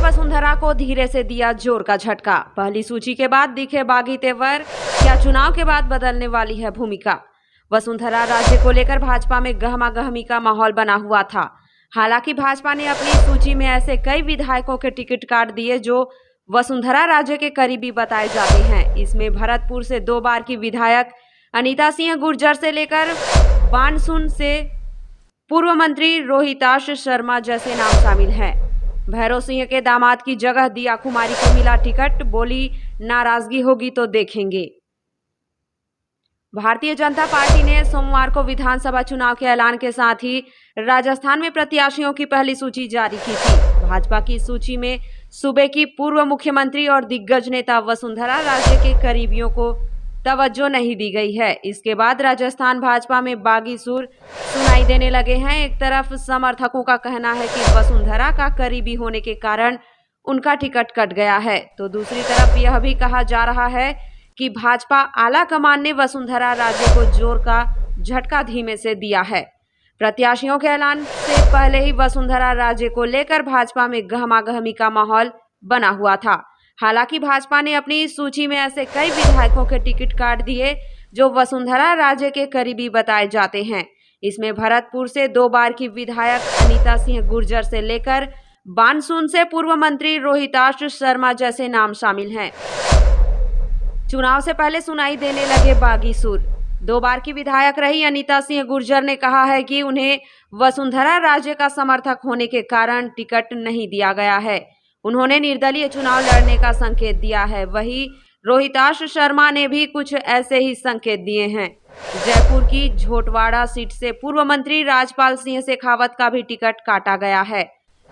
वसुंधरा को धीरे से दिया जोर का झटका। पहली सूची के बाद दिखे बागी तेवर, क्या चुनाव के बाद बदलने वाली है भूमिका। वसुंधरा राजे को लेकर भाजपा में गहमागहमी का माहौल बना हुआ था। हालांकि भाजपा ने अपनी सूची में ऐसे कई विधायकों के टिकट काट दिए जो वसुंधरा राजे के करीबी बताए जाते हैं। इसमें भरतपुर से 2 बार की विधायक अनीता सिंह गुर्जर से लेकर बानसून से पूर्व मंत्री रोहिताश शर्मा जैसे नाम शामिल हैं। भैरव सिंह के दामाद की जगह दिया कुमारी को मिला टिकट, बोली नाराजगी होगी तो देखेंगे। भारतीय जनता पार्टी ने सोमवार को विधानसभा चुनाव के ऐलान के साथ ही राजस्थान में प्रत्याशियों की पहली सूची जारी की थी। भाजपा की सूची में सूबे की पूर्व मुख्यमंत्री और दिग्गज नेता वसुंधरा राजे के करीबियों को तवज्जो नहीं दी गई है। इसके बाद राजस्थान भाजपा में बागी सुर सुनाई देने लगे हैं। एक तरफ समर्थकों का कहना है कि वसुंधरा का करीबी होने के कारण उनका टिकट कट गया है, तो दूसरी तरफ यह भी कहा जा रहा है कि भाजपा आला कमान ने वसुंधरा राजे को जोर का झटका धीमे से दिया है। प्रत्याशियों के ऐलान से पहले ही वसुंधरा राजे को लेकर भाजपा में गहमागहमी का माहौल बना हुआ था। हालांकि भाजपा ने अपनी सूची में ऐसे कई विधायकों के टिकट काट दिए जो वसुंधरा राजे के करीबी बताए जाते हैं। इसमें भरतपुर से 2 बार की विधायक अनीता सिंह गुर्जर से लेकर बानसून से पूर्व मंत्री रोहिताश शर्मा जैसे नाम शामिल हैं। चुनाव से पहले सुनाई देने लगे बागी सुर। 2 बार की विधायक रही अनीता सिंह गुर्जर ने कहा है कि उन्हें वसुंधरा राजे का समर्थक होने के कारण टिकट नहीं दिया गया है। उन्होंने निर्दलीय चुनाव लड़ने का संकेत दिया है। वहीं रोहिताश शर्मा ने भी कुछ ऐसे ही संकेत दिए हैं। जयपुर की झोटवाड़ा सीट से पूर्व मंत्री राजपाल सिंह शेखावत का भी टिकट काटा गया है।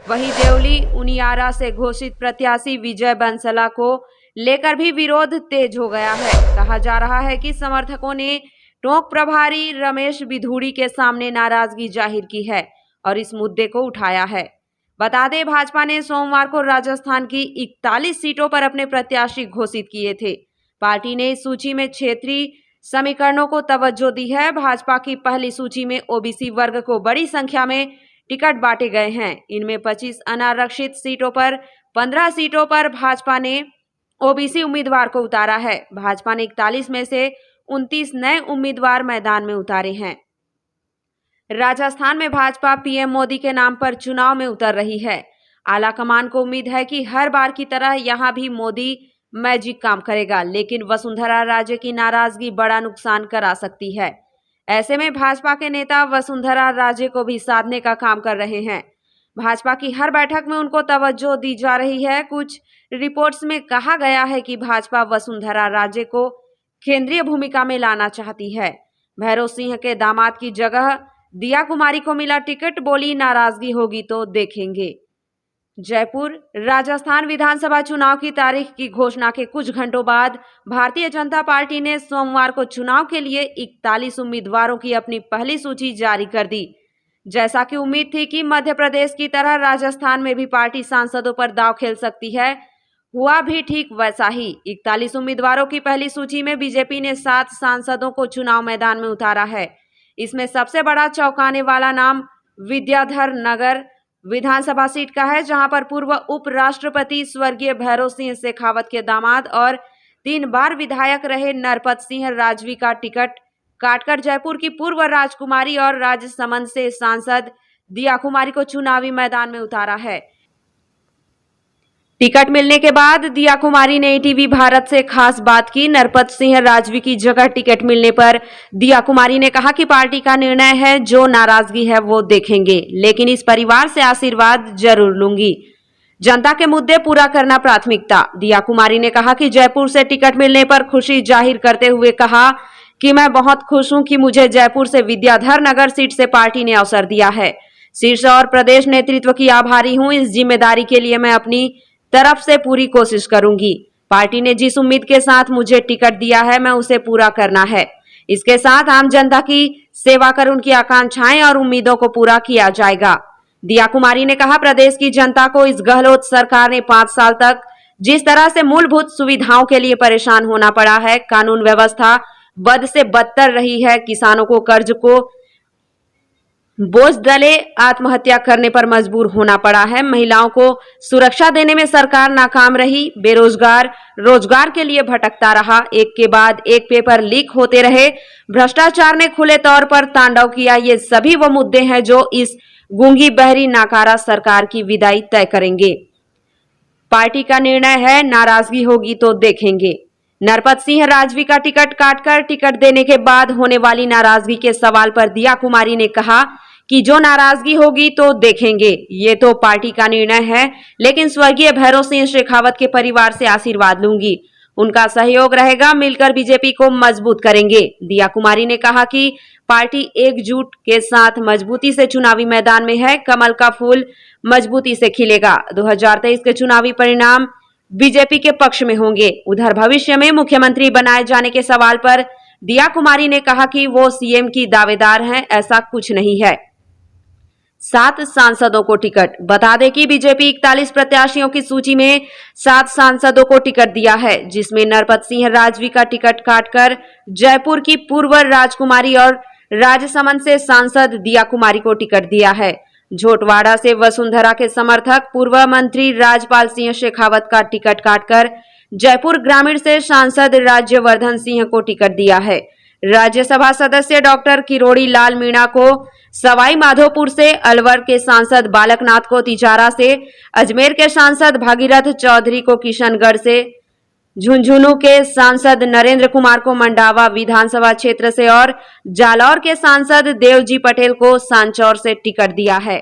वहीं देवली उनियारा से घोषित प्रत्याशी विजय बंसला को लेकर भी विरोध तेज हो गया है। कहा जा रहा है कि समर्थकों ने टोंक प्रभारी रमेश बिधूड़ी के सामने नाराजगी जाहिर की है और इस मुद्दे को उठाया है। बता दें, भाजपा ने सोमवार को राजस्थान की 41 सीटों पर अपने प्रत्याशी घोषित किए थे। पार्टी ने इस सूची में क्षेत्रीय समीकरणों को तवज्जो दी है। भाजपा की पहली सूची में ओबीसी वर्ग को बड़ी संख्या में टिकट बांटे गए हैं। इनमें 25 अनारक्षित सीटों पर 15 सीटों पर भाजपा ने ओबीसी उम्मीदवार को उतारा है। भाजपा ने 41 में से 29 नए उम्मीदवार मैदान में उतारे हैं। राजस्थान में भाजपा पीएम मोदी के नाम पर चुनाव में उतर रही है। आला कमान को उम्मीद है कि हर बार की तरह यहां भी मोदी मैजिक काम करेगा, लेकिन वसुंधरा राजे की नाराजगी बड़ा नुकसान करा सकती है। ऐसे में भाजपा के नेता वसुंधरा राजे को भी साधने का काम कर रहे हैं। भाजपा की हर बैठक में उनको तवज्जो दी जा रही है। कुछ रिपोर्ट्स में कहा गया है कि भाजपा वसुंधरा राजे को केंद्रीय भूमिका में लाना चाहती है। भैरव सिंह के दामाद की जगह दिया कुमारी को मिला टिकट, बोली नाराजगी होगी तो देखेंगे। जयपुर राजस्थान विधानसभा चुनाव की तारीख की घोषणा के कुछ घंटों बाद भारतीय जनता पार्टी ने सोमवार को चुनाव के लिए 41 उम्मीदवारों की अपनी पहली सूची जारी कर दी। जैसा कि उम्मीद थी कि मध्य प्रदेश की तरह राजस्थान में भी पार्टी सांसदों पर दांव खेल सकती है, हुआ भी ठीक वैसा ही। 41 उम्मीदवारों की पहली सूची में बीजेपी ने 7 सांसदों को चुनाव मैदान में उतारा है। इसमें सबसे बड़ा चौंकाने वाला नाम विद्याधर नगर विधानसभा सीट का है, जहां पर पूर्व उपराष्ट्रपति स्वर्गीय भैरव सिंह शेखावत के दामाद और 3 बार विधायक रहे नरपत सिंह राजवी का टिकट काटकर जयपुर की पूर्व राजकुमारी और राजसमंद से सांसद दिया कुमारी को चुनावी मैदान में उतारा है। टिकट मिलने के बाद दिया कुमारी ने टीवी भारत से खास बात की। नरपत सिंह राजवी की जगह टिकट मिलने पर दिया कुमारी ने कहा कि पार्टी का निर्णय है, जो नाराजगी है वो देखेंगे, लेकिन इस परिवार से आशीर्वाद जरूर लूंगी। जनता के मुद्दे पूरा करना प्राथमिकता। दिया कुमारी ने कहा कि जयपुर से टिकट मिलने पर खुशी जाहिर करते हुए कहा कि मैं बहुत खुश हूं कि मुझे जयपुर से विद्याधर नगर सीट से पार्टी ने अवसर दिया है। शीर्ष और प्रदेश नेतृत्व की आभारी हूं। इस जिम्मेदारी के लिए मैं अपनी तरफ से पूरी कोशिश करूंगी। पार्टी ने जिस उम्मीद के साथ मुझे टिकट दिया है, मैं उसे पूरा करना है। इसके साथ आम जनता की सेवा कर उनकी आकांक्षाएं और उम्मीदों को पूरा किया जाएगा। दिया कुमारी ने कहा, प्रदेश की जनता को इस गहलोत सरकार ने 5 साल तक जिस तरह से मूलभूत सुविधाओं के लिए परेशान होना पड़ा है, कानून व्यवस्था बद से बदतर रही है, किसानों को कर्ज को बोझ दले आत्महत्या करने पर मजबूर होना पड़ा है। महिलाओं को सुरक्षा देने में सरकार नाकाम रही। बेरोजगार रोजगार के लिए भटकता रहा। एक के बाद एक पेपर लीक होते रहे। भ्रष्टाचार ने खुले तौर पर तांडव किया। ये सभी वो मुद्दे हैं जो इस गूंगी बहरी नाकारा सरकार की विदाई तय करेंगे। पार्टी का निर्णय है, नाराजगी होगी तो देखेंगे। नरपत सिंह राजवी का टिकट काटकर टिकट देने के बाद होने वाली नाराजगी के सवाल पर दिया कुमारी ने कहा कि जो नाराजगी होगी तो देखेंगे। ये तो पार्टी का निर्णय है, लेकिन स्वर्गीय भैरव सिंह शेखावत के परिवार से आशीर्वाद लूंगी। उनका सहयोग रहेगा। मिलकर बीजेपी को मजबूत करेंगे। दिया कुमारी ने कहा कि पार्टी एकजुट के साथ मजबूती से चुनावी मैदान में है। कमल का फूल मजबूती से खिलेगा। 2023 के चुनावी परिणाम बीजेपी के पक्ष में होंगे। उधर भविष्य में मुख्यमंत्री बनाए जाने के सवाल पर दिया कुमारी ने कहा कि वो सीएम की दावेदार हैं, ऐसा कुछ नहीं है। 7 सांसदों को टिकट। बता दें कि बीजेपी 41 प्रत्याशियों की सूची में 7 सांसदों को टिकट दिया है, जिसमें नरपत सिंह राजवी का टिकट काटकर जयपुर की पूर्व राजकुमारी और राजसमंद से सांसद दिया कुमारी को टिकट दिया है। झोटवाड़ा से वसुंधरा के समर्थक पूर्व मंत्री राजपाल सिंह शेखावत का टिकट काटकर जयपुर ग्रामीण से सांसद राज्यवर्धन सिंह को टिकट दिया है। राज्यसभा सदस्य डॉक्टर किरोड़ी लाल मीणा को सवाई माधोपुर से, अलवर के सांसद बालकनाथ को तिजारा से, अजमेर के सांसद भागीरथ चौधरी को किशनगढ़ से, झुंझुनू के सांसद नरेंद्र कुमार को मंडावा विधानसभा क्षेत्र से और जालौर के सांसद देवजी पटेल को सांचौर से टिकट दिया है।